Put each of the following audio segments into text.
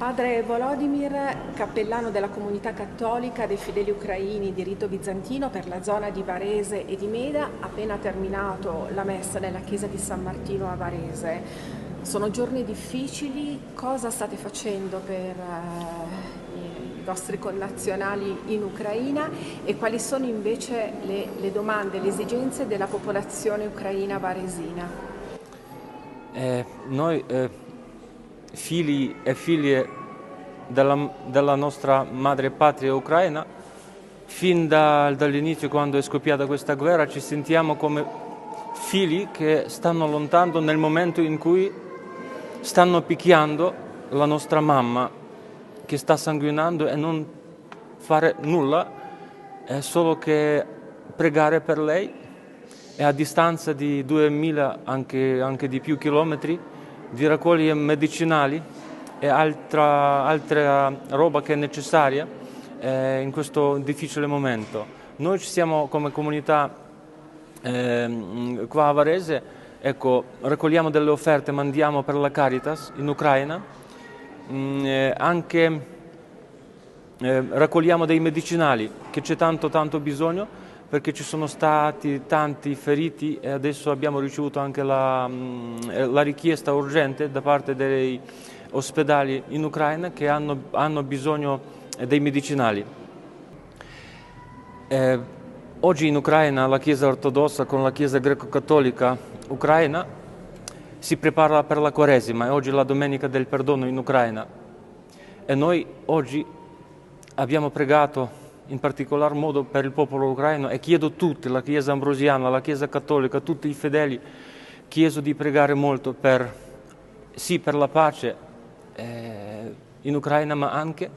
Padre Volodymyr, cappellano della comunità cattolica dei fedeli ucraini di rito bizantino per la zona di Varese e di Meda, appena terminato la messa nella chiesa di San Martino a Varese. Sono giorni difficili, cosa state facendo per i vostri connazionali in Ucraina e quali sono invece le domande, le esigenze della popolazione ucraina varesina? Noi figli e figlie della nostra madre patria ucraina, fin dall'inizio, quando è scoppiata questa guerra, ci sentiamo come figli che stanno lontano nel momento in cui stanno picchiando la nostra mamma, che sta sanguinando, e non fare nulla, è solo che pregare per lei. E a distanza di 2000, anche di più chilometri, di raccogliere medicinali e altra roba che è necessaria in questo difficile momento. Noi ci siamo come comunità qua a Varese, ecco, raccogliamo delle offerte, mandiamo per la Caritas in Ucraina, anche raccogliamo dei medicinali che c'è tanto bisogno, perché ci sono stati tanti feriti e adesso abbiamo ricevuto anche la richiesta urgente da parte dei ospedali in Ucraina che hanno bisogno dei medicinali. Oggi in Ucraina la Chiesa ortodossa con la Chiesa greco-cattolica ucraina si prepara per la Quaresima, e oggi è la Domenica del Perdono in Ucraina, e noi oggi abbiamo pregato in particolar modo per il popolo ucraino, e chiedo a tutti, la Chiesa ambrosiana, la Chiesa cattolica, tutti i fedeli, chiedo di pregare molto per la pace in Ucraina, ma anche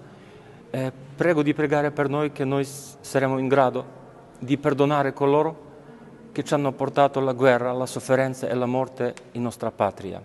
prego di pregare per noi, che noi saremo in grado di perdonare coloro che ci hanno portato la guerra, la sofferenza e la morte in nostra patria.